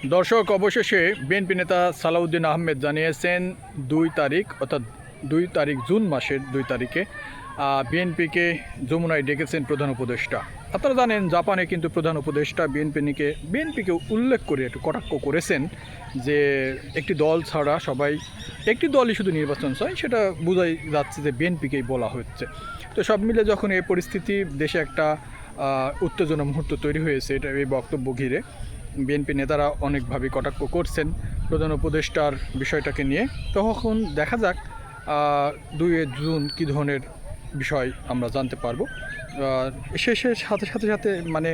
দর্শক, অবশেষে বিএনপি নেতা সালাউদ্দিন আহমেদ জানিয়েছেন 2 তারিখ অর্থাৎ 2 তারিখ জুন মাসের 2 তারিখে বিএনপিকে যমুনায় ডেকেছেন প্রধান উপদেষ্টা। আপনারা জানেন জাপানে কিন্তু প্রধান উপদেষ্টা বিএনপিকে উল্লেখ করে একটু কটাক্ষ করেছেন যে একটি দল ছাড়া সবাই, একটি দলই শুধু নির্বাচন চায়, সেটা বোঝাই যাচ্ছে যে বিএনপিকেই বলা হচ্ছে। তো সব মিলে যখন এই পরিস্থিতি, দেশে একটা উত্তেজনা মুহূর্ত তৈরি হয়েছে, এটা এই বক্তব্য ঘিরে বিএনপি নেতারা অনেকভাবে কটাক্ষ করছেন প্রধান উপদেষ্টার বিষয়টাকে নিয়ে। তখন দেখা যাক 2 জুন কী ধরনের বিষয় আমরা জানতে পারবো। শেষের সাথে সাথে সাথে মানে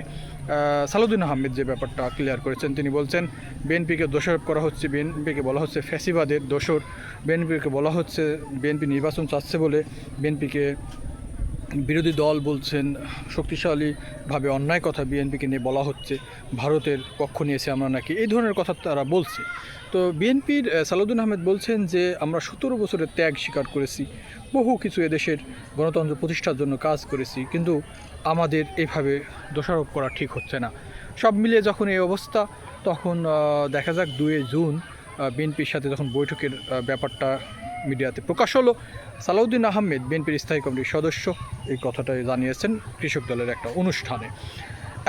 সালাউদ্দিন আহমেদ যে ব্যাপারটা ক্লিয়ার করেছেন, তিনি বলছেন বিএনপিকে দোষারোপ করা হচ্ছে, বিএনপিকে বলা হচ্ছে ফ্যাসিবাদের দোসর, বিএনপিকে বলা হচ্ছে বিএনপি নির্বাচন চাচ্ছে বলে বিএনপিকে বিরোধী দল বলছেন, শক্তিশালীভাবে অন্যায় কথা বিএনপিকে নিয়ে বলা হচ্ছে, ভারতের পক্ষ নিয়েছে আমরা নাকি, এই ধরনের কথা তারা বলছে। তো বিএনপির সালাউদ্দিন আহমেদ বলছেন যে আমরা 17 বছরের ত্যাগ স্বীকার করেছি, বহু কিছু এদেশের গণতন্ত্র প্রতিষ্ঠার জন্য কাজ করেছি, কিন্তু আমাদের এইভাবে দোষারোপ করা ঠিক হচ্ছে না। সব মিলিয়ে যখন এই অবস্থা, তখন দেখা যাক 2 জুন বিএনপির সাথে যখন বৈঠকের ব্যাপারটা মিডিয়াতে প্রকাশ হলো, সালাউদ্দিন আহমেদ বিএনপির স্থায়ী কমিটির সদস্য এই কথাটাই জানিয়েছেন কৃষক দলের একটা অনুষ্ঠানে।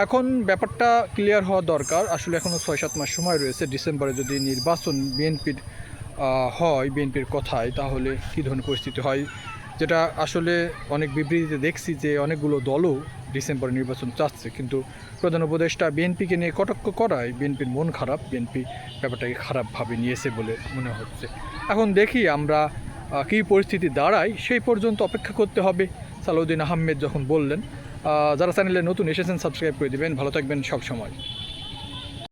এখন ব্যাপারটা ক্লিয়ার হওয়া দরকার। আসলে এখনও 6-7 মাস সময় রয়েছে। ডিসেম্বরে যদি নির্বাচন বিএনপির হয়, বিএনপির কথায়, তাহলে কী ধরনের পরিস্থিতি হয়, যেটা আসলে অনেক বিবৃতিতে দেখছি যে অনেকগুলো দলও ডিসেম্বরে নির্বাচন চাচ্ছে, কিন্তু প্রধান উপদেষ্টা বিএনপিকে নিয়ে কটাক্ষ করায় বিএনপির মন খারাপ, বিএনপি ব্যাপারটাকে খারাপভাবে নিয়েছে বলে মনে হচ্ছে। এখন দেখি আমরা কী পরিস্থিতি দাঁড়ায়, সেই পর্যন্ত অপেক্ষা করতে হবে। সালাউদ্দিন আহমেদ যখন বললেন, যারা চ্যানেলে নতুন এসেছেন সাবস্ক্রাইব করে দেবেন। ভালো থাকবেন সব সময়।